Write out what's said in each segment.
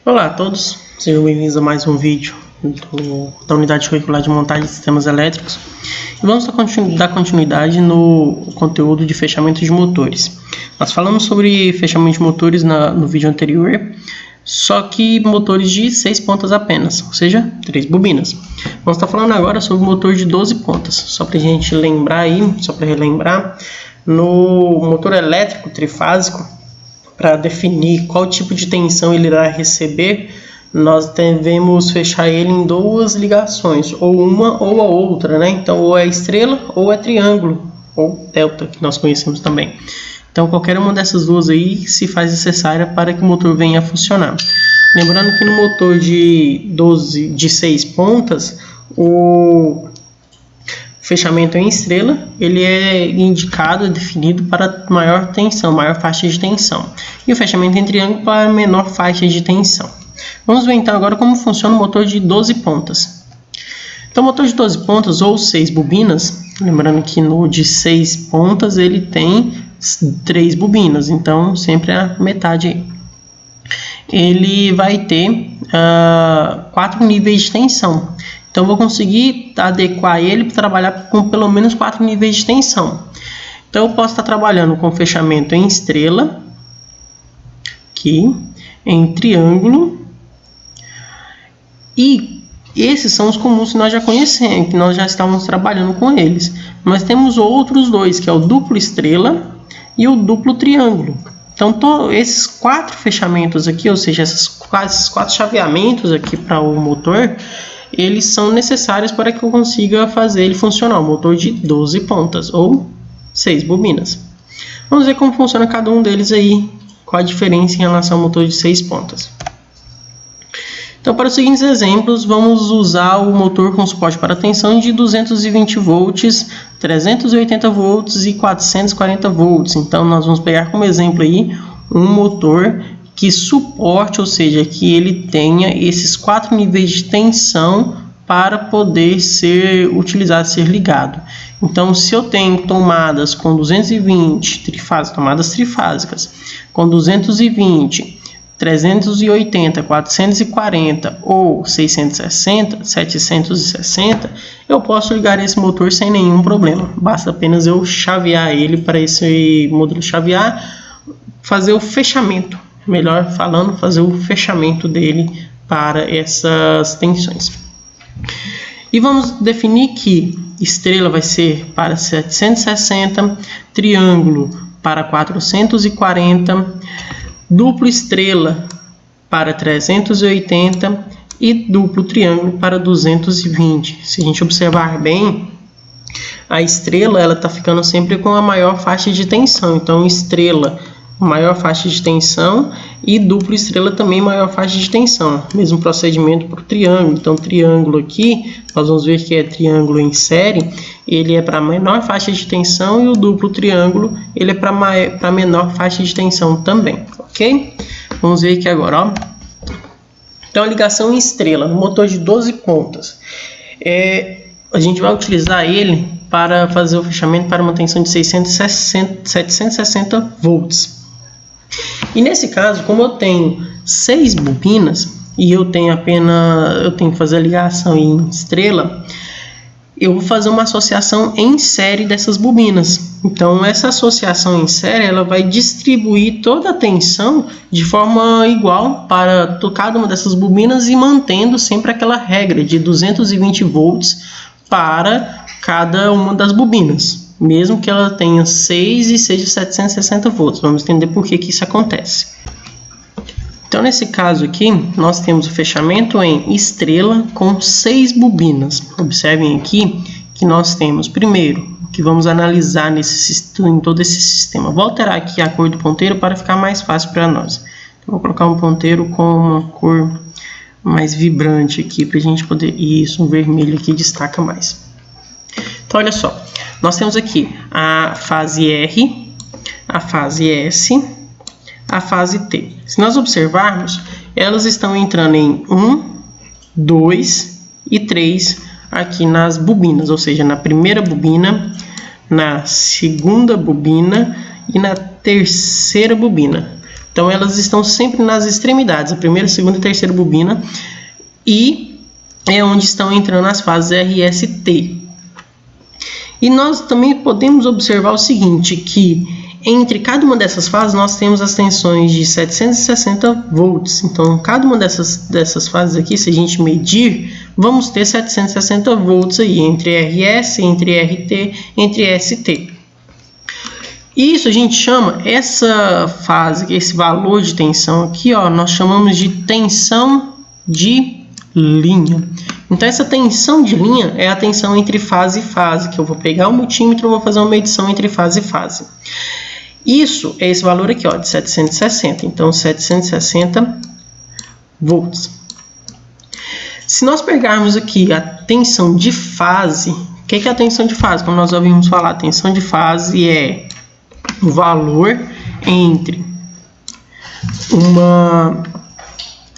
Olá a todos, sejam bem-vindos a mais um vídeo da unidade curricular de montagem de sistemas elétricos. E vamos dar continuidade no conteúdo de fechamento de motores. Nós falamos sobre fechamento de motores no vídeo anterior, só que motores de 6 pontas apenas, ou seja, 3 bobinas. Vamos estar falando agora sobre motor de 12 pontas, só para a gente lembrar aí, só para relembrar, no motor elétrico trifásico, para definir qual tipo de tensão ele irá receber, nós devemos fechar ele em duas ligações, ou uma ou a outra, né? Então, ou é estrela ou é triângulo, ou delta, que nós conhecemos também. Então, qualquer uma dessas duas aí se faz necessária para que o motor venha a funcionar. Lembrando que no motor de 6 pontas, o fechamento em estrela, ele é indicado, definido para maior tensão, maior faixa de tensão. E o fechamento em triângulo para menor faixa de tensão. Vamos ver então agora como funciona o motor de 12 pontas. Então o motor de 12 pontas ou 6 bobinas, lembrando que no de 6 pontas ele tem 3 bobinas, então sempre a metade aí. Ele vai ter 4 níveis de tensão. Então, eu vou conseguir adequar ele para trabalhar com pelo menos 4 níveis de tensão. Então, eu posso estar trabalhando com fechamento em estrela, aqui, em triângulo, e esses são os comuns que nós já conhecemos, que nós já estávamos trabalhando com eles. Mas temos outros dois, que é o duplo estrela e o duplo triângulo. Então, esses 4 fechamentos aqui, ou seja, esses 4 chaveamentos aqui para o motor, eles são necessários para que eu consiga fazer ele funcionar, um motor de 12 pontas ou 6 bobinas. Vamos ver como funciona cada um deles aí, qual a diferença em relação ao motor de 6 pontas. Então, para os seguintes exemplos, vamos usar o motor com suporte para tensão de 220 volts, 380 volts e 440 volts. Então, nós vamos pegar como exemplo aí um motor que suporte, ou seja, que ele tenha esses 4 níveis de tensão para poder ser utilizado, ser ligado. Então, se eu tenho tomadas com 220 tomadas trifásicas, com 220, 380, 440 ou 660, 760, eu posso ligar esse motor sem nenhum problema. Basta apenas eu chavear ele para esse módulo chavear, fazer o fechamento. Melhor falando, fazer o fechamento dele para essas tensões. E vamos definir que estrela vai ser para 760, triângulo para 440, duplo estrela para 380 e duplo triângulo para 220. Se a gente observar bem, a estrela ela está ficando sempre com a maior faixa de tensão. Então, estrela maior faixa de tensão e duplo estrela também maior faixa de tensão. Mesmo procedimento para o triângulo. Então, triângulo aqui, nós vamos ver que é triângulo em série, ele é para menor faixa de tensão e o duplo triângulo, ele é para menor faixa de tensão também, ok? Vamos ver aqui agora, ó. Então, a ligação em estrela, no motor de 12 pontas, a gente vai utilizar ele para fazer o fechamento para uma tensão de 760 volts. E nesse caso, como eu tenho 6 bobinas e eu tenho que fazer a ligação em estrela, eu vou fazer uma associação em série dessas bobinas. Então, essa associação em série ela vai distribuir toda a tensão de forma igual para cada uma dessas bobinas e mantendo sempre aquela regra de 220 volts para cada uma das bobinas, mesmo que ela tenha 6 e seja 760 volts. Vamos entender por que isso acontece. Então, nesse caso aqui, nós temos o fechamento em estrela com 6 bobinas. Observem aqui que nós temos, primeiro, que vamos analisar em todo esse sistema. Vou alterar aqui a cor do ponteiro para ficar mais fácil para nós. Então, vou colocar um ponteiro com uma cor mais vibrante aqui, para a gente poder... Isso, um vermelho aqui destaca mais. Então, olha só. Nós temos aqui a fase R, a fase S, a fase T. Se nós observarmos, elas estão entrando em 1, 2 e 3 aqui nas bobinas, ou seja, na primeira bobina, na segunda bobina e na terceira bobina. Então elas estão sempre nas extremidades, a primeira, segunda e terceira bobina, e é onde estão entrando as fases RST. E nós também podemos observar o seguinte, que entre cada uma dessas fases nós temos as tensões de 760 volts. Então, cada uma dessas fases aqui, se a gente medir, vamos ter 760 volts aí, entre RS, entre RT, entre ST. Isso a gente chama, essa fase, esse valor de tensão aqui, ó, nós chamamos de tensão de linha. Então, essa tensão de linha é a tensão entre fase e fase, que eu vou pegar o multímetro e vou fazer uma medição entre fase e fase. Isso é esse valor aqui, ó, de 760. Então, 760 volts. Se nós pegarmos aqui a tensão de fase, o que é a tensão de fase? Como nós ouvimos falar, a tensão de fase é o valor entre uma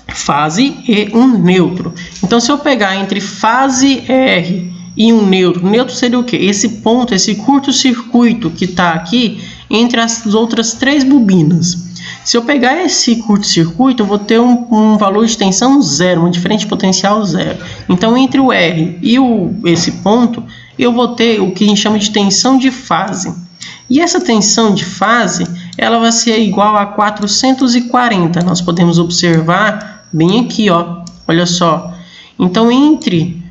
fase e um neutro. Então, se eu pegar entre fase R e um neutro, neutro seria o quê? Esse ponto, esse curto-circuito que está aqui entre as outras três bobinas. Se eu pegar esse curto-circuito, eu vou ter um valor de tensão zero, uma diferença potencial zero. Então, entre o R e esse ponto, eu vou ter o que a gente chama de tensão de fase. E essa tensão de fase, ela vai ser igual a 440. Nós podemos observar bem aqui, ó. Olha só. Então, entre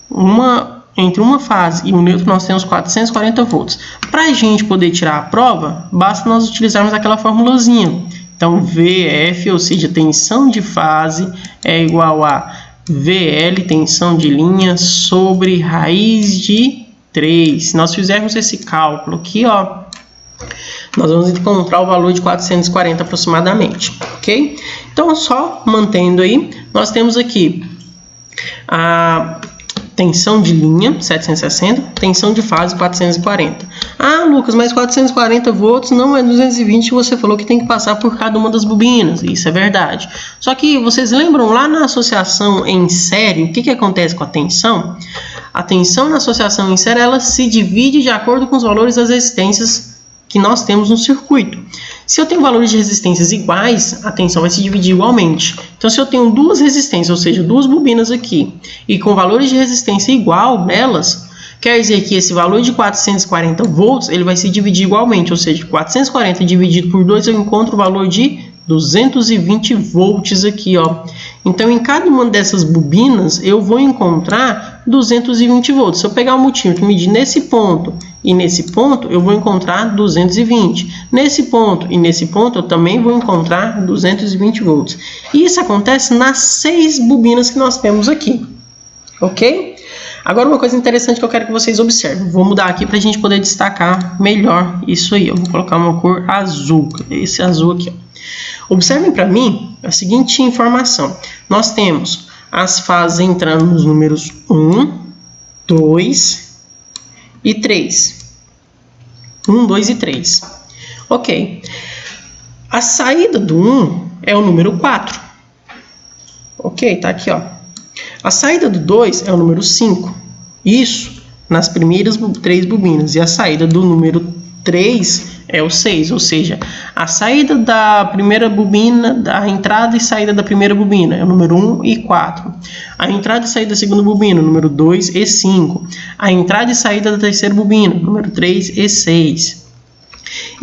uma fase e um neutro, nós temos 440 volts. Para a gente poder tirar a prova, basta nós utilizarmos aquela formulazinha. Então, VF, ou seja, tensão de fase, é igual a VL, tensão de linha, sobre raiz de 3. Se nós fizermos esse cálculo aqui, ó, nós vamos encontrar o valor de 440 aproximadamente, ok? Então, só mantendo aí, nós temos aqui a tensão de linha, 760, tensão de fase, 440. Ah, Lucas, mas 440 volts não é 220 que você falou que tem que passar por cada uma das bobinas. Isso é verdade. Só que vocês lembram lá na associação em série, o que acontece com a tensão? A tensão na associação em série, ela se divide de acordo com os valores das resistências que nós temos no circuito. Se eu tenho valores de resistências iguais, a tensão vai se dividir igualmente. Então, se eu tenho duas resistências, ou seja, duas bobinas aqui, e com valores de resistência igual nelas, quer dizer que esse valor de 440 volts, ele vai se dividir igualmente, ou seja, 440 dividido por 2, eu encontro o valor de 220 volts aqui, ó. Então, em cada uma dessas bobinas, eu vou encontrar 220 volts. Se eu pegar o multímetro e medir nesse ponto e nesse ponto, eu vou encontrar 220. Nesse ponto e nesse ponto, eu também vou encontrar 220 volts. E isso acontece nas 6 bobinas que nós temos aqui, ok? Agora, uma coisa interessante que eu quero que vocês observem. Vou mudar aqui para a gente poder destacar melhor isso aí. Eu vou colocar uma cor azul, esse azul aqui, ó. Observem para mim a seguinte informação. Nós temos as fases entrando nos números 1, 2 e 3. 1, 2 e 3. Ok. A saída do 1 é o número 4. Ok, tá aqui, ó. A saída do 2 é o número 5. Isso nas primeiras 3 bobinas. E a saída do número 3 é o 6, ou seja, a saída da primeira bobina, a entrada e saída da primeira bobina é o número 1 e 4. A entrada e saída da segunda bobina, número 2 e 5. A entrada e saída da terceira bobina, número 3 e 6.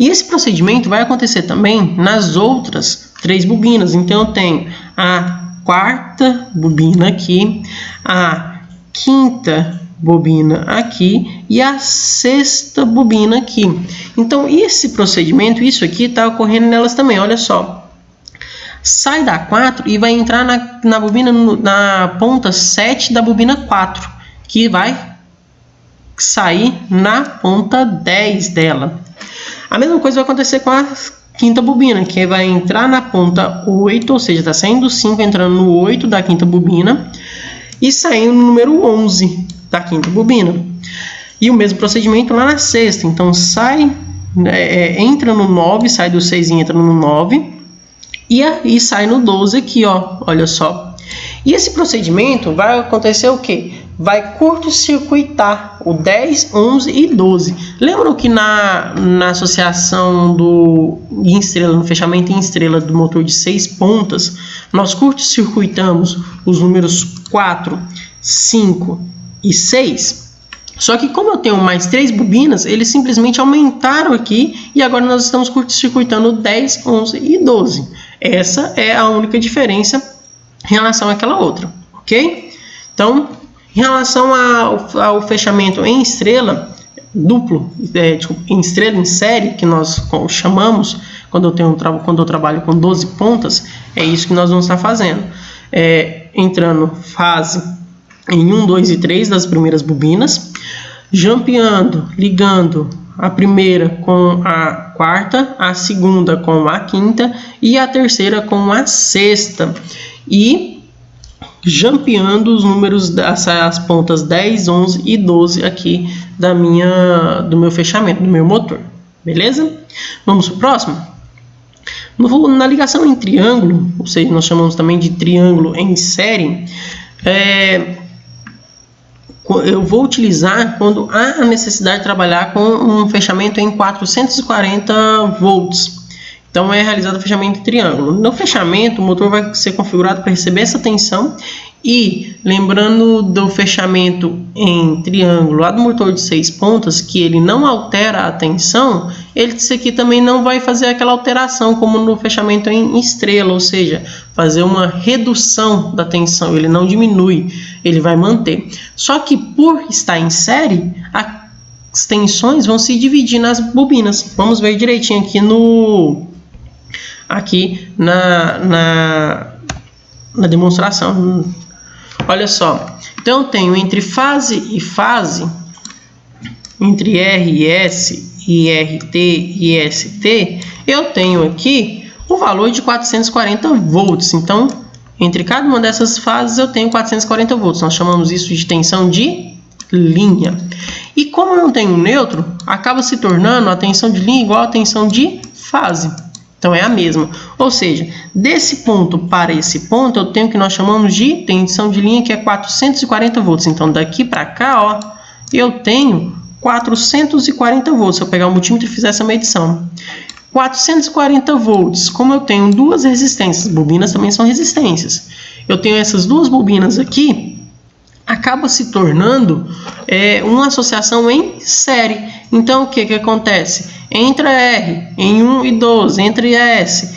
E esse procedimento vai acontecer também nas outras 3 bobinas. Então, eu tenho a quarta bobina aqui, a quinta bobina aqui e a sexta bobina aqui. Então, esse procedimento, isso aqui está ocorrendo nelas também. Olha só, sai da 4 e vai entrar na bobina, na ponta 7 da bobina 4, que vai sair na ponta 10 dela. A mesma coisa vai acontecer com a quinta bobina, que vai entrar na ponta 8, ou seja, está saindo do 5, entrando no 8 da quinta bobina e saindo no número 11 da quinta bobina. E o mesmo procedimento lá na sexta. Então, entra no 9, sai do 6 e entra no 9. E sai no 12 aqui, ó. Olha só. E esse procedimento vai acontecer o quê? vai curto-circuitar o 10, 11 e 12. Lembram que na associação em estrela, no fechamento em estrela do motor de 6 pontas, nós curto-circuitamos os números 4, 5 e 6? Só que como eu tenho mais 3 bobinas, eles simplesmente aumentaram aqui e agora nós estamos curto-circuitando 10, 11 e 12. Essa é a única diferença em relação àquela outra, ok? Então, em relação ao fechamento em estrela duplo, em estrela em série, que nós chamamos quando eu trabalho com 12 pontas, é isso que nós vamos estar fazendo. Entrando fase em 1, 2 e 3 das primeiras bobinas, jampeando, ligando a primeira com a quarta, a segunda com a quinta e a terceira com a sexta. E jampeando os números das pontas 10, 11 e 12 aqui do meu fechamento, do meu motor. Beleza? Vamos para o próximo? Na ligação em triângulo, ou seja, nós chamamos também de triângulo em série, eu vou utilizar quando há a necessidade de trabalhar com um fechamento em 440 volts. Então é realizado o fechamento em triângulo. No fechamento, o motor vai ser configurado para receber essa tensão. E lembrando do fechamento em triângulo lá do motor de 6 pontas, que ele não altera a tensão, esse aqui também não vai fazer aquela alteração como no fechamento em estrela, ou seja, fazer uma redução da tensão, ele não diminui, ele vai manter. Só que por estar em série, as tensões vão se dividir nas bobinas. Vamos ver direitinho aqui na demonstração. Olha só, então eu tenho entre fase e fase, entre RS e RT e ST, eu tenho aqui o valor de 440 volts. Então, entre cada uma dessas fases eu tenho 440 volts. Nós chamamos isso de tensão de linha. E como eu não tenho neutro, acaba se tornando a tensão de linha igual a tensão de fase. Então é a mesma, ou seja, desse ponto para esse ponto eu tenho o que nós chamamos de tensão de linha, que é 440 volts. Então daqui para cá, ó, eu tenho 440 volts. Se eu pegar o multímetro e fizer essa medição, 440 volts. Como eu tenho duas resistências, bobinas também são resistências, eu tenho essas duas bobinas aqui, acaba se tornando uma associação em série. Então o que acontece? Entre a R em 1 e 12, entre a S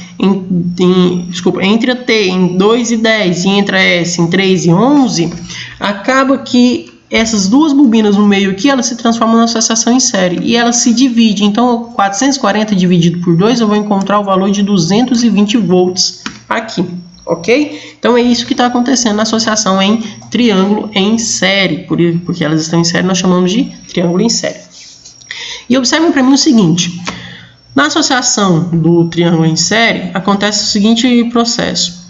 entre a T em 2 e 10 e entre a S em 3 e 11, acaba que essas duas bobinas no meio aqui, elas se transformam na associação em série e elas se dividem. Então 440 dividido por 2, eu vou encontrar o valor de 220 volts aqui, ok? Então é isso que está acontecendo na associação em triângulo em série, porque elas estão em série, nós chamamos de triângulo em série. E observem para mim o seguinte, na associação do triângulo em série, acontece o seguinte processo.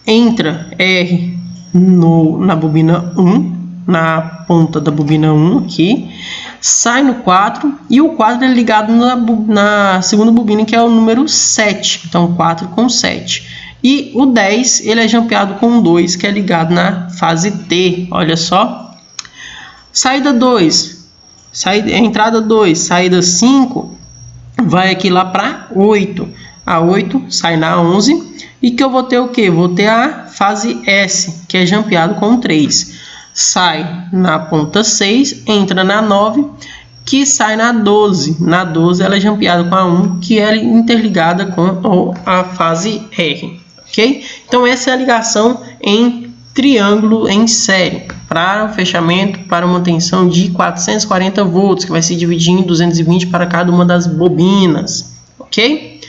Entra R na bobina 1, na ponta da bobina 1 aqui, sai no 4 e o 4 é ligado na segunda bobina, que é o número 7, então 4 com 7. E o 10 ele é jampeado com 2, que é ligado na fase T, olha só. Saída 2. Entrada 2, saída 5, vai aqui lá para 8. A 8 sai na 11. E que eu vou ter o que? Vou ter a fase S, que é jampeado com 3. Sai na ponta 6, entra na 9, que sai na 12. Na 12 ela é jampeada com a 1, que é interligada com a fase R. Ok? Então essa é a ligação em triângulo em série, para o fechamento, para uma tensão de 440 volts, que vai se dividir em 220 para cada uma das bobinas, ok?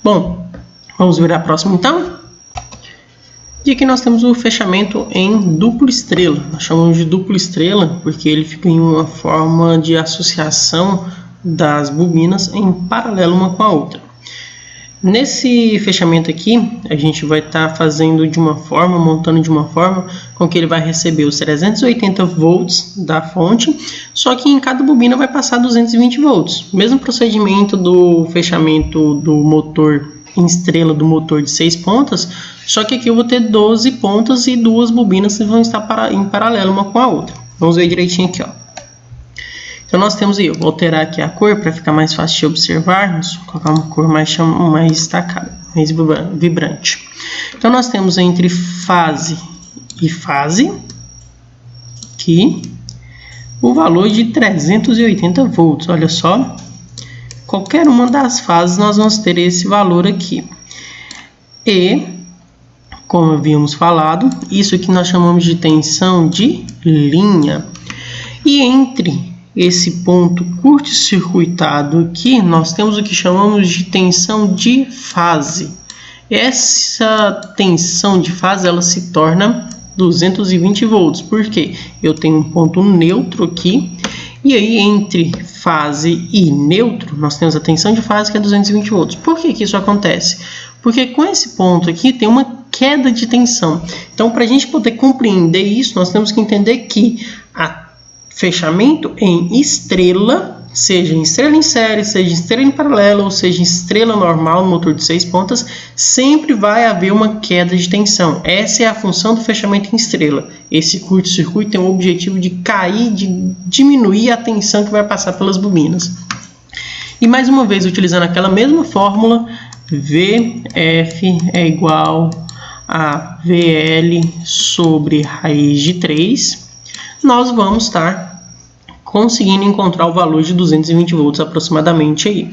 Bom, vamos ver a próxima então. E aqui nós temos o fechamento em duplo estrela. Nós chamamos de duplo estrela porque ele fica em uma forma de associação das bobinas em paralelo uma com a outra. Nesse fechamento aqui, a gente vai estar fazendo de uma forma, montando de uma forma com que ele vai receber os 380 volts da fonte, só que em cada bobina vai passar 220 volts. Mesmo procedimento do fechamento do motor em estrela do motor de 6 pontas, só que aqui eu vou ter 12 pontas e 2 bobinas que vão estar em paralelo uma com a outra. Vamos ver direitinho aqui, ó. Então nós temos aí, eu vou alterar aqui a cor para ficar mais fácil de observarmos, vou colocar uma cor mais destacada, mais vibrante. Então nós temos entre fase e fase, aqui, o valor de 380 volts, olha só. Qualquer uma das fases nós vamos ter esse valor aqui. E, como havíamos falado, isso aqui nós chamamos de tensão de linha. E entre esse ponto curto-circuitado aqui, nós temos o que chamamos de tensão de fase. Essa tensão de fase, ela se torna 220 volts. Por quê? Eu tenho um ponto neutro aqui, e aí entre fase e neutro, nós temos a tensão de fase que é 220 volts. Por que isso acontece? Porque com esse ponto aqui tem uma queda de tensão. Então, para a gente poder compreender isso, nós temos que entender que a fechamento em estrela, seja em estrela em série, seja em estrela em paralelo, ou seja em estrela normal no motor de 6 pontas, sempre vai haver uma queda de tensão. Essa é a função do fechamento em estrela. Esse curto-circuito tem o objetivo de cair, de diminuir a tensão que vai passar pelas bobinas. E mais uma vez, utilizando aquela mesma fórmula, VF é igual a VL sobre raiz de 3, nós vamos estar conseguindo encontrar o valor de 220 volts aproximadamente aí.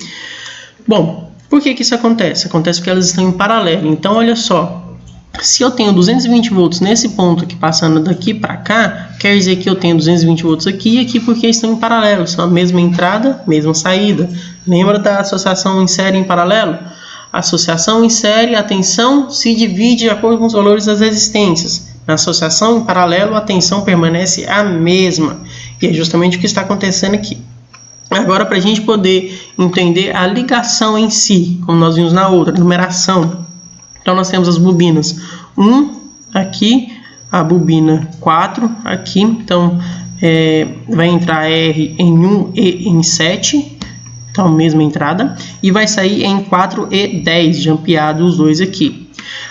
Bom, por que isso acontece? Acontece porque elas estão em paralelo. Então, olha só, se eu tenho 220 volts nesse ponto aqui, passando daqui para cá, quer dizer que eu tenho 220 volts aqui e aqui, porque estão em paralelo, são a mesma entrada, mesma saída. Lembra da associação em série e em paralelo? A associação em série, a tensão se divide de acordo com os valores das resistências. Na associação em paralelo, a tensão permanece a mesma. E é justamente o que está acontecendo aqui. Agora, para a gente poder entender a ligação em si, como nós vimos na outra, numeração. Então, nós temos as bobinas 1 aqui, a bobina 4 aqui. Então, vai entrar R em 1 e em 7. Então, mesma entrada. E vai sair em 4 e 10 de ampeado os dois aqui.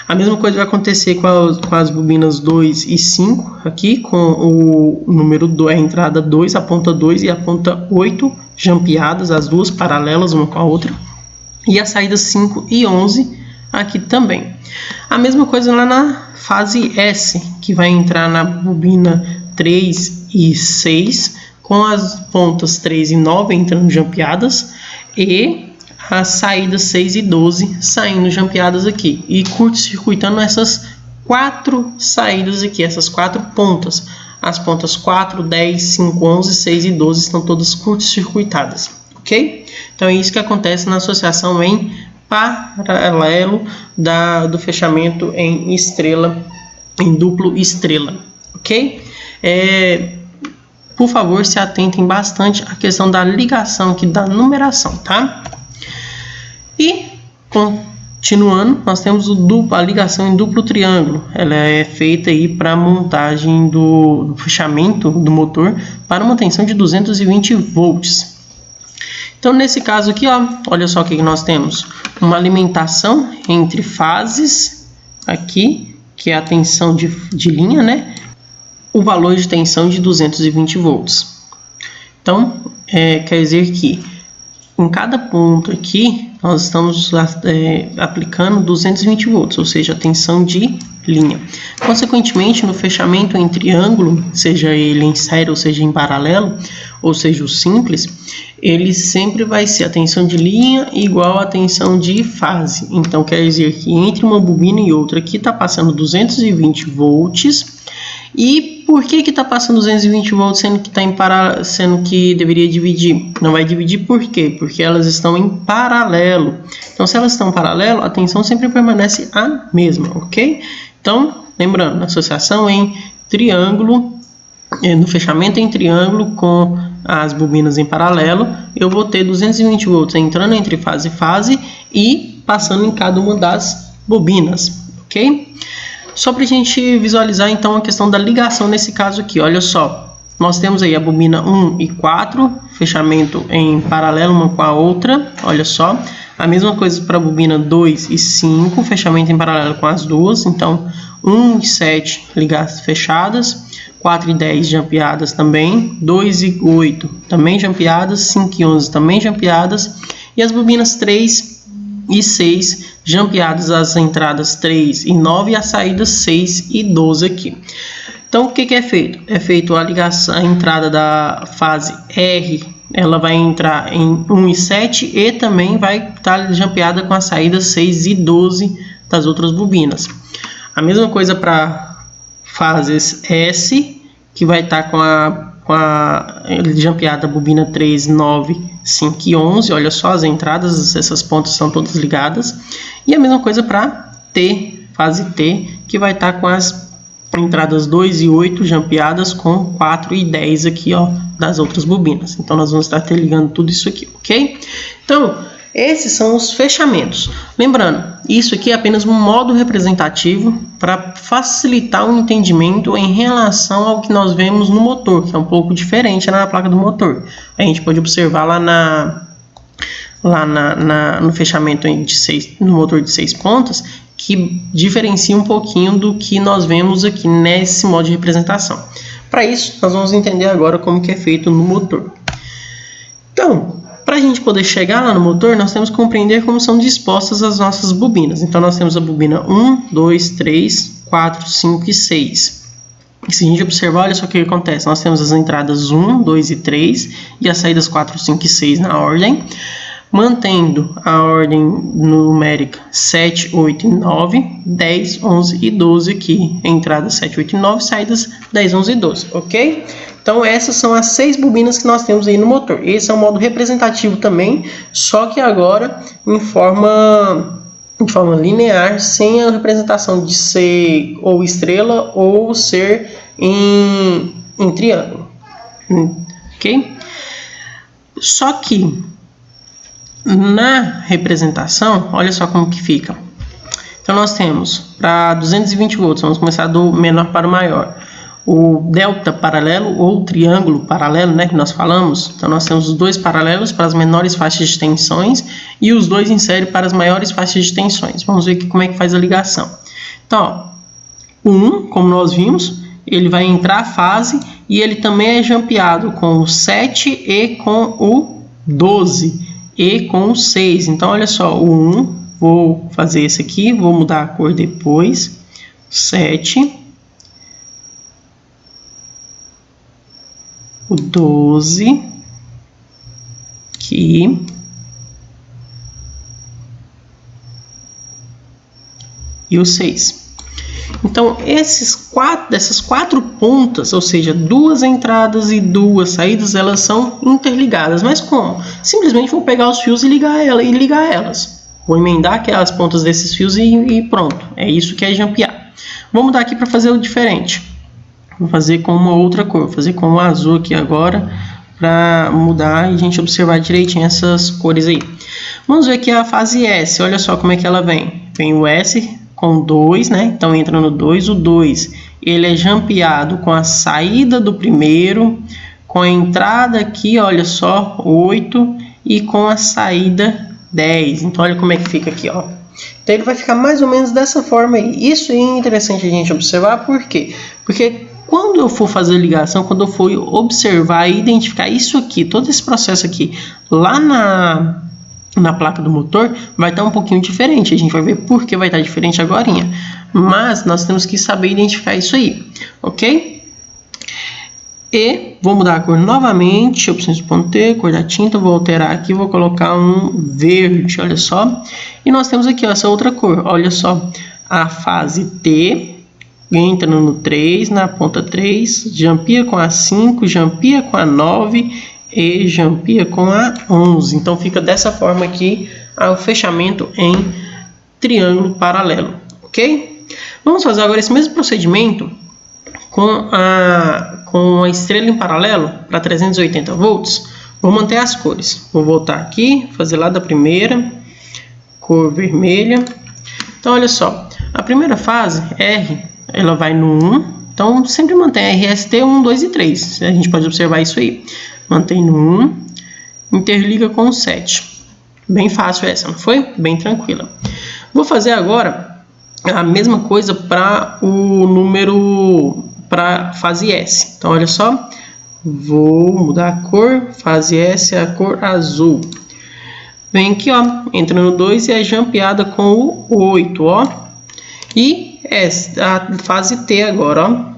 A mesma coisa vai acontecer com as bobinas 2 e 5 aqui, com o número 2, a entrada 2, a ponta 2 e a ponta 8 jampeadas, as duas paralelas uma com a outra. E a saída 5 e 11 aqui também. A mesma coisa lá na fase S, que vai entrar na bobina 3 e 6, com as pontas 3 e 9 entrando jampeadas e as saídas 6 e 12 saindo jampeadas aqui e curto-circuitando essas 4 saídas aqui, essas 4 pontas. As pontas 4, 10, 5, 11, 6 e 12 estão todas curto-circuitadas, ok? Então é isso que acontece na associação em paralelo do fechamento em estrela, em duplo estrela, ok? Por favor, se atentem bastante à questão da ligação aqui, da numeração, tá? E, continuando, nós temos a ligação em duplo triângulo. Ela é feita aí para a montagem do fechamento do motor para uma tensão de 220 volts. Então, nesse caso aqui, ó, olha só o que nós temos. Uma alimentação entre fases aqui, que é a tensão de linha, né? O valor de tensão de 220 volts. Então, quer dizer que em cada ponto aqui, nós estamos aplicando 220 volts, ou seja, a tensão de linha. Consequentemente, no fechamento em triângulo, seja ele em série ou seja em paralelo, ou seja, o simples, ele sempre vai ser a tensão de linha igual a tensão de fase. Então, quer dizer que entre uma bobina e outra aqui está passando 220 volts. E por que está passando 220 volts sendo que deveria dividir? Não vai dividir por quê? Porque elas estão em paralelo. Então, se elas estão em paralelo, a tensão sempre permanece a mesma, ok? Então, lembrando, na associação em triângulo, no fechamento em triângulo com as bobinas em paralelo, eu vou ter 220 volts entrando entre fase e fase e passando em cada uma das bobinas, ok? Só para a gente visualizar então a questão da ligação nesse caso aqui, olha só. Nós temos aí a bobina 1 e 4, fechamento em paralelo uma com a outra, olha só. A mesma coisa para a bobina 2 e 5, fechamento em paralelo com as duas. Então, 1 e 7 ligadas fechadas, 4 e 10 jampeadas também, 2 e 8 também jampeadas, 5 e 11 também jampeadas, e as bobinas 3 e 6 jampeadas, as entradas 3 e 9 e as saídas 6 e 12 aqui. Então, o que é feito? É feito a ligação, a entrada da fase R, ela vai entrar em 1 e 7 e também vai estar jampeada com as saídas 6 e 12 das outras bobinas. A mesma coisa para fases S, que vai estar com a jampeada bobina 3, 9, 5 e 11. Olha só, as entradas, essas pontas são todas ligadas. E a mesma coisa para T, fase T, que vai estar com as entradas 2 e 8 jampeadas com 4 e 10 aqui, ó, das outras bobinas. Então, nós vamos estar ligando tudo isso aqui, ok? Então, esses são os fechamentos. Lembrando, isso aqui é apenas um modo representativo para facilitar o entendimento em relação ao que nós vemos no motor, que é um pouco diferente na placa do motor. A gente pode observar no fechamento no motor de 6 pontas, que diferencia um pouquinho do que nós vemos aqui nesse modo de representação. Para isso, nós vamos entender agora como que é feito no motor. Então, para a gente poder chegar lá no motor, nós temos que compreender como são dispostas as nossas bobinas. Então, nós temos a bobina 1, 2, 3, 4, 5 e 6. E se a gente observar, olha só o que acontece. Nós temos as entradas 1, 2 e 3 e as saídas 4, 5 e 6 na ordem, mantendo a ordem numérica 7, 8 e 9, 10, 11 e 12 aqui. Entradas 7, 8 e 9, saídas 10, 11 e 12, ok? Então, essas são as 6 bobinas que nós temos aí no motor. Esse é um modo representativo também, só que agora em forma linear, sem a representação de ser ou estrela ou ser em triângulo, ok? Só que na representação, olha só como que fica. Então, nós temos para 220 volts, vamos começar do menor para o maior, o delta paralelo ou triângulo paralelo, né, que nós falamos. Então, nós temos os dois paralelos para as menores faixas de tensões e os dois em série para as maiores faixas de tensões. Vamos ver aqui como é que faz a ligação. Então, ó, o 1, como nós vimos, ele vai entrar a fase e ele também é jampeado com o 7 e com o 12 e com o 6. Então, olha só, o 1, vou fazer esse aqui, vou mudar a cor depois, 7, o 12, aqui, e o 6. Então, dessas quatro pontas, ou seja, duas entradas e duas saídas, elas são interligadas. Mas como? Simplesmente vou pegar os fios e ligar elas. Vou emendar aquelas pontas desses fios e pronto. É isso que é jampear. Vou mudar aqui para fazer o diferente. Vou fazer com uma outra cor. Vou fazer com o azul aqui agora, para mudar e a gente observar direitinho essas cores aí. Vamos ver aqui a fase S. Olha só como é que ela vem. Vem o S com 2, né? Então entra no 2, o 2 ele é jampeado com a saída do primeiro, com a entrada aqui, olha só, 8 e com a saída 10. Então olha como é que fica aqui, ó. Então ele vai ficar mais ou menos dessa forma aí. Isso é interessante a gente observar, por quê? Porque quando eu for fazer ligação, quando eu for observar e identificar isso aqui, todo esse processo aqui, lá na placa do motor, vai estar um pouquinho diferente. A gente vai ver por que vai estar diferente agorinha. Mas nós temos que saber identificar isso aí, ok? E vou mudar a cor novamente, opções do ponto T, cor da tinta, vou alterar aqui, vou colocar um verde, olha só. E nós temos aqui ó, essa outra cor, olha só, a fase T, entra no 3, na ponta 3, jampia com a 5, jampia com a 9 e jampia com a 11. Então fica dessa forma aqui o fechamento em triângulo paralelo, ok? Vamos fazer agora esse mesmo procedimento com a estrela em paralelo para 380 volts. Vou manter as cores. Vou voltar aqui, fazer lá da primeira, cor vermelha. Então olha só, a primeira fase, R, ela vai no 1. Então sempre mantém RST 1, 2 e 3. A gente pode observar isso aí. Mantém no 1, interliga com o 7. Bem fácil essa, não foi? Bem tranquila. Vou fazer agora a mesma coisa para o número, para fase S. Então, olha só. Vou mudar a cor. Fase S é a cor azul. Vem aqui, ó. Entra no 2 e é jampeada com o 8, ó. E a fase T agora, ó.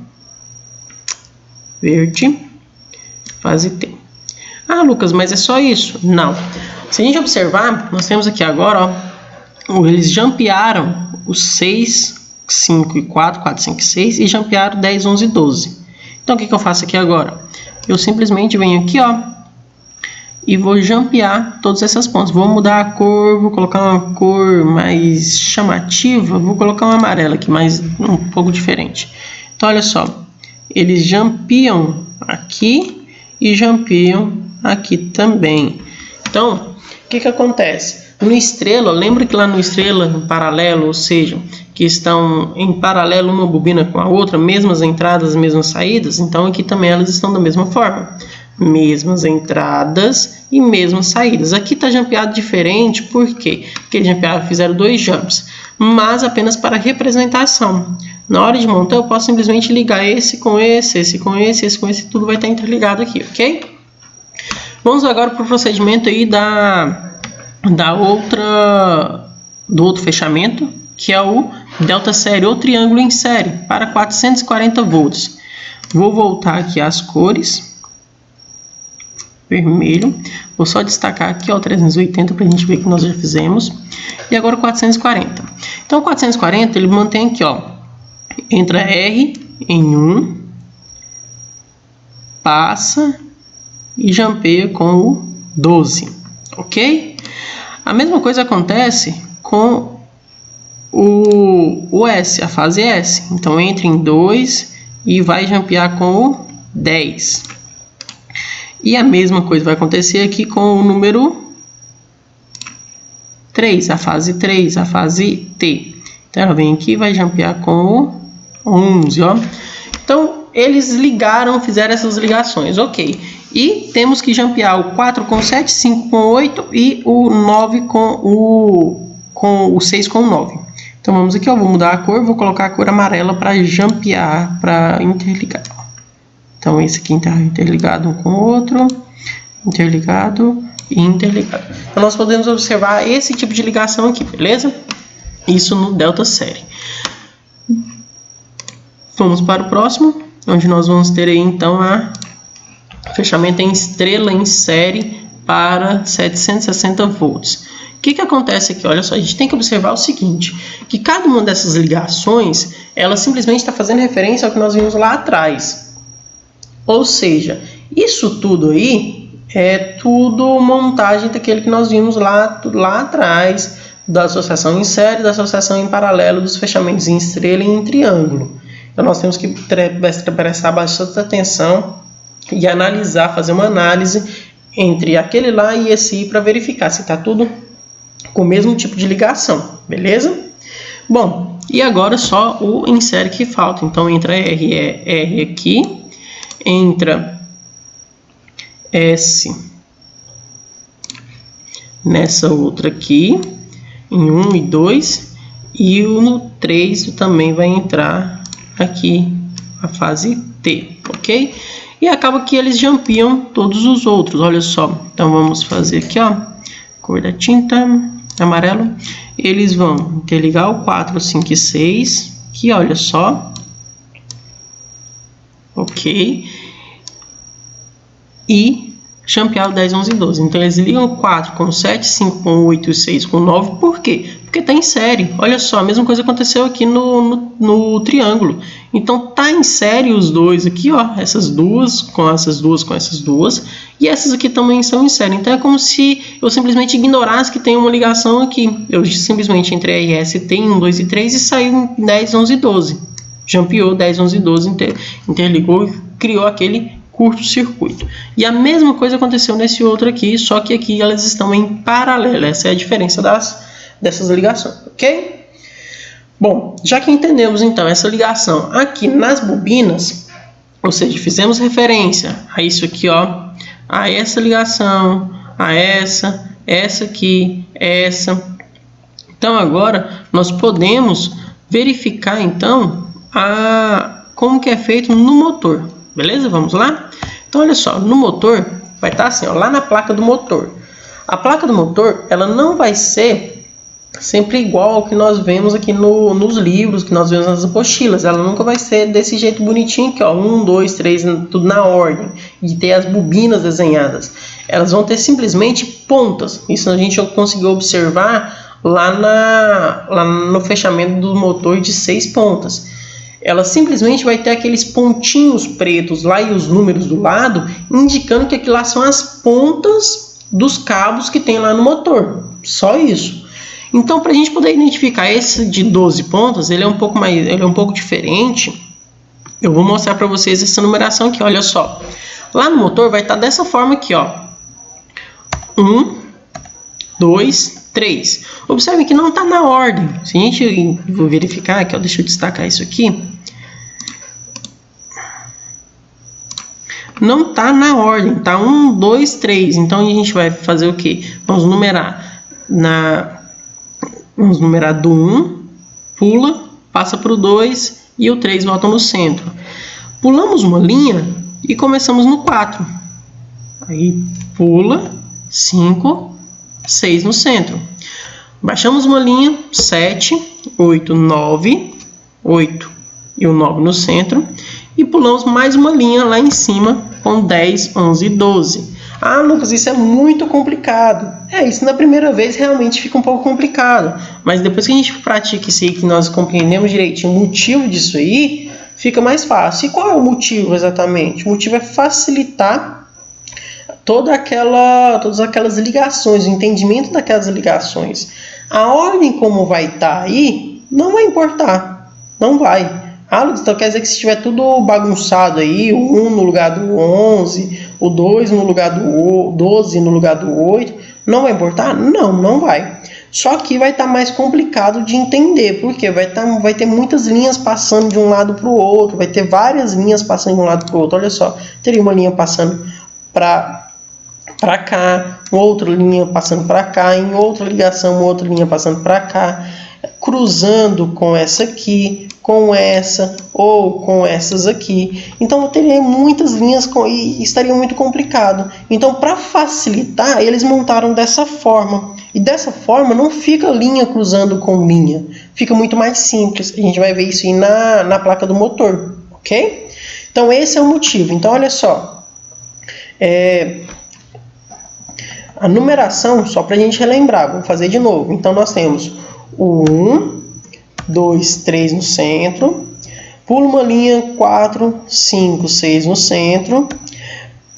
Verde. Fase T. Ah, Lucas, mas é só isso? Não. Se a gente observar, nós temos aqui agora, ó, eles jampearam os 6, 5 e 4, 4, 5 e 6 e jampearam 10, 11 e 12. Então, o que eu faço aqui agora? Eu simplesmente venho aqui, ó, e vou jampear todas essas pontas. Vou mudar a cor, vou colocar uma cor mais chamativa, vou colocar uma amarela aqui, mais um pouco diferente. Então, olha só, eles jampeam aqui e jampeam aqui também. Então, o que acontece? No estrela, lembra que lá no estrela, no paralelo, ou seja, que estão em paralelo uma bobina com a outra, mesmas entradas, mesmas saídas, então aqui também elas estão da mesma forma. Mesmas entradas e mesmas saídas. Aqui está jampeado diferente, por quê? Porque eles fizeram 2 jumps, mas apenas para representação. Na hora de montar, eu posso simplesmente ligar esse com esse, esse com esse, esse com esse, tudo vai estar interligado aqui, ok? Vamos agora para o procedimento aí do outro fechamento, que é o delta série ou triângulo em série para 440 volts. Vou voltar aqui às cores. Vermelho. Vou só destacar aqui o 380 para a gente ver que nós já fizemos. E agora 440. Então, o 440 ele mantém aqui, ó. Entra R em 1, passa e jampeia com o 12, ok? A mesma coisa acontece com o S, a fase S. Então, entra em 2 e vai jampear com o 10. E a mesma coisa vai acontecer aqui com o número 3, a fase 3, a fase T. Então, ela vem aqui e vai jampear com o 11, ó. Então, eles ligaram, fizeram essas ligações, ok. E temos que jampear o 4 com 7, 5 com 8 e o 9 com o 6 com 9. Então, vamos aqui, ó, vou mudar a cor, vou colocar a cor amarela para jampear, para interligar. Então, esse aqui está interligado um com o outro, interligado e interligado. Então, nós podemos observar esse tipo de ligação aqui, beleza? Isso no delta série. Vamos para o próximo, onde nós vamos ter aí, então, o fechamento em estrela em série para 760 volts. O que acontece aqui? Olha só, a gente tem que observar o seguinte, que cada uma dessas ligações, ela simplesmente está fazendo referência ao que nós vimos lá atrás. Ou seja, isso tudo aí é tudo montagem daquele que nós vimos lá atrás, da associação em série, da associação em paralelo, dos fechamentos em estrela e em triângulo. Então, nós temos que prestar bastante atenção e analisar, fazer uma análise entre aquele lá e esse para verificar se está tudo com o mesmo tipo de ligação, beleza? Bom, e agora só o em série que falta. Então, entra R aqui, entra S nessa outra aqui, em 1 e 2, e no 3 também vai entrar aqui a fase T, ok? E acaba que eles jampeam todos os outros, olha só. Então, vamos fazer aqui, ó, cor da tinta, amarelo. Eles vão interligar o 4, 5 e 6, que olha só. Ok. E jampear o 10, 11 e 12. Então, eles ligam o 4 com 7, 5 com 8 e 6 com 9. Por quê? Porque está em série. Olha só, a mesma coisa aconteceu aqui no triângulo. Então, está em série os dois aqui, ó. Essas duas com essas duas com essas duas. E essas aqui também são em série. Então, é como se eu simplesmente ignorasse que tem uma ligação aqui. Eu simplesmente entrei RS, T em 1, 2 e 3 e saiu em 10, 11 e 12. Jampeou 10, 11 e 12, interligou e criou aquele curto-circuito. E a mesma coisa aconteceu nesse outro aqui, só que aqui elas estão em paralelo. Essa é a diferença dessas ligações, ok? Bom, já que entendemos então essa ligação aqui nas bobinas, ou seja, fizemos referência a isso aqui, ó, a essa ligação, a essa essa aqui, essa. Então agora nós podemos verificar então como que é feito no motor, beleza? Vamos lá? Então olha só, no motor vai estar assim, ó, lá na placa do motor. A placa do motor, ela não vai ser sempre igual ao que nós vemos aqui nos livros, que nós vemos nas apostilas. Ela nunca vai ser desse jeito bonitinho aqui, ó, 1, 2, 3, tudo na ordem, e ter as bobinas desenhadas. Elas vão ter simplesmente pontas. Isso a gente conseguiu observar lá no fechamento do motor de 6 pontas. Ela simplesmente vai ter aqueles pontinhos pretos lá e os números do lado, indicando que aquilo lá são as pontas dos cabos que tem lá no motor. Só isso. Então, para a gente poder identificar esse de 12 pontas, ele é um pouco diferente. Eu vou mostrar para vocês essa numeração aqui, olha só. Lá no motor vai estar dessa forma aqui, ó. 1, 2, 3. Observe que não está na ordem. Se a gente vou verificar aqui, ó, deixa eu destacar isso aqui. Não está na ordem, tá 1, 2, 3. Então a gente vai fazer o que? Vamos numerar do 1, pula, passa para o 2 e o 3 volta no centro. Pulamos uma linha e começamos no 4. Aí pula, 5, 6 no centro. Baixamos uma linha, 7, 8, 9, 8 e o 9 no centro. E pulamos mais uma linha lá em cima com 10, 11 e 12. Ah, Lucas, isso é muito complicado. Isso na primeira vez realmente fica um pouco complicado. Mas depois que a gente pratica isso aí, que nós compreendemos direitinho o motivo disso aí, fica mais fácil. E qual é o motivo exatamente? O motivo é facilitar todas aquelas ligações, o entendimento daquelas ligações. A ordem como vai estar aí, não vai importar. Não vai. Ah, Lucas, então quer dizer que se estiver tudo bagunçado aí, o 1 no lugar do 11, o 2 no lugar do 12 no lugar do 8, não vai importar? Não, não vai. Só que vai estar mais complicado de entender, porque vai ter muitas linhas passando de um lado para o outro, vai ter várias linhas passando de um lado para o outro. Olha só, teria uma linha passando para cá, outra linha passando para cá, em outra ligação, outra linha passando para cá, cruzando com essa aqui, com essa ou com essas aqui. Então eu teria muitas linhas e estaria muito complicado. Então, para facilitar, eles montaram dessa forma. E dessa forma não fica linha cruzando com linha. Fica muito mais simples. A gente vai ver isso aí na placa do motor, ok? Então esse é o motivo. Então olha só. A numeração, só para a gente relembrar, vou fazer de novo. Então nós temos o 1, 2, 3 no centro, pula uma linha 4, 5, 6 no centro,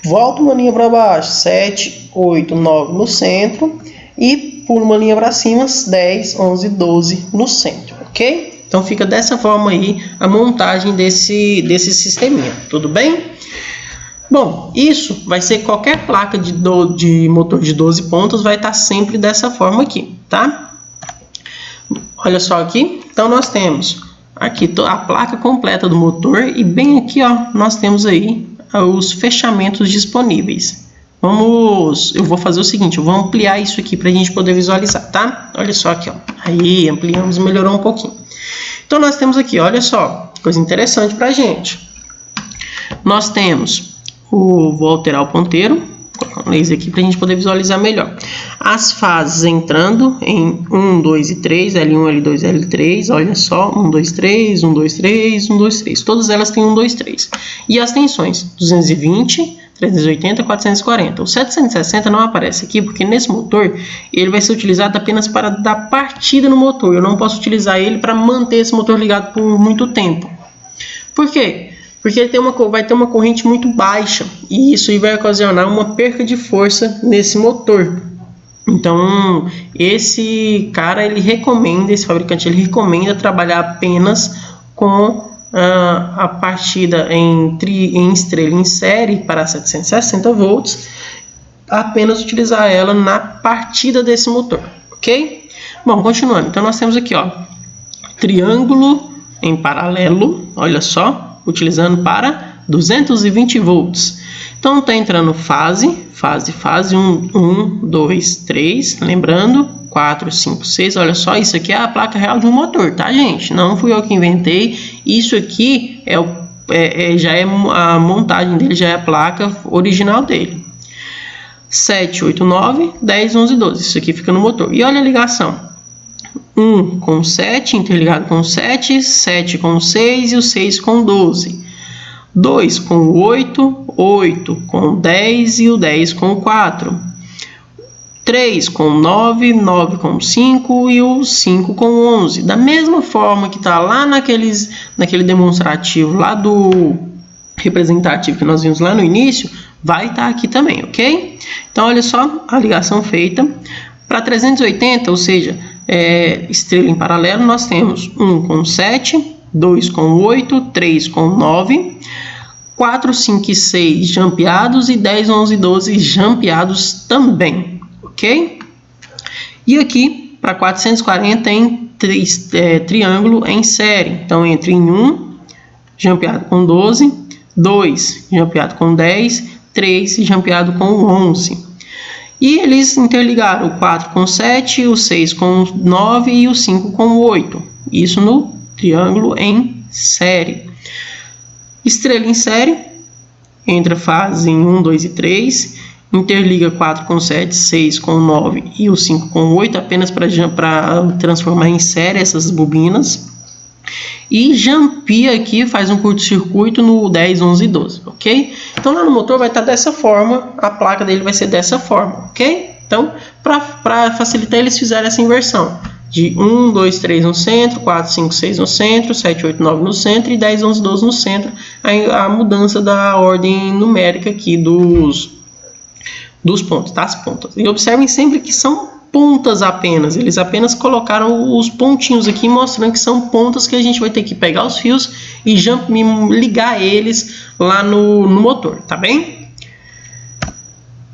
volta uma linha para baixo, 7, 8, 9 no centro e pula uma linha para cima, 10, 11, 12 no centro, ok? Então fica dessa forma aí a montagem desse sisteminha, tudo bem? Bom, isso vai ser qualquer placa de motor de 12 pontos, vai estar sempre dessa forma aqui, tá? Olha só aqui, então nós temos aqui a placa completa do motor e bem aqui, ó, nós temos aí os fechamentos disponíveis. Eu vou fazer o seguinte, eu vou ampliar isso aqui para a gente poder visualizar, tá? Olha só aqui, ó, aí ampliamos e melhorou um pouquinho. Então nós temos aqui, olha só, coisa interessante para a gente. Nós temos vou alterar o ponteiro, colocar um laser aqui para a gente poder visualizar melhor. As fases entrando em 1, 2 e 3, L1, L2, L3, olha só, 1, 2, 3, 1, 2, 3, 1, 2, 3. Todas elas têm 1, 2, 3. E as tensões, 220, 380, 440. O 760 não aparece aqui porque nesse motor ele vai ser utilizado apenas para dar partida no motor. Eu não posso utilizar ele para manter esse motor ligado por muito tempo. Por quê? Porque ele vai ter uma corrente muito baixa e isso aí vai ocasionar uma perca de força nesse motor. Então, esse fabricante, ele recomenda trabalhar apenas com a partida em estrela em série para 760 volts, apenas utilizar ela na partida desse motor, ok? Bom, continuando, então nós temos aqui, ó, triângulo em paralelo, olha só, utilizando para 220 volts. Então tá entrando fase, 1, 2, 3, lembrando, 4, 5, 6, olha só, isso aqui é a placa real de um motor, tá, gente? Não fui eu que inventei, isso aqui já é a montagem dele, já é a placa original dele. 7, 8, 9, 10, 11, 12, isso aqui fica no motor. E olha a ligação, 1 com 7, interligado com 7, 7 com 6 e o 6 com 12. 2 com 8, 8 com 10 e o 10 com 4. 3 com 9, 9 com 5 e o 5 com 11. Da mesma forma que está lá naquele demonstrativo lá do representativo que nós vimos lá no início, vai estar aqui também, ok? Então, olha só a ligação feita. Para 380, ou seja, estrela em paralelo, nós temos 1 com 7, 2 com 8, 3 com 9, 4, 5 e 6 jampeados e 10, 11 e 12 jampeados também, ok? E aqui, para 440, em triângulo em série. Então, entre em 1, jampeado com 12, 2, jampeado com 10, 3, jampeado com 11. E eles interligaram o 4 com 7, o 6 com 9 e o 5 com 8. Isso no triângulo em série. Estrela em série, entra fase em 1, 2 e 3, interliga 4 com 7, 6 com 9 e o 5 com 8, apenas para transformar em série essas bobinas. E jampia aqui, faz um curto-circuito no 10, 11 e 12, ok? Então lá no motor vai estar dessa forma, a placa dele vai ser dessa forma, ok? Então, para facilitar, eles fizeram essa inversão. De 1, 2, 3 no centro, 4, 5, 6 no centro, 7, 8, 9 no centro e 10, 11, 12 no centro. A mudança da ordem numérica aqui dos pontos, das pontas. E observem sempre que são pontas apenas. Eles apenas colocaram os pontinhos aqui, mostrando que são pontas que a gente vai ter que pegar os fios e ligar eles lá no motor, tá bem?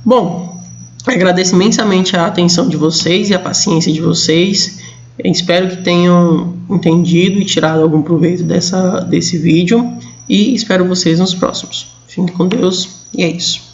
Bom, agradeço imensamente a atenção de vocês e a paciência de vocês. Espero que tenham entendido e tirado algum proveito desse vídeo e espero vocês nos próximos. Fiquem com Deus e é isso.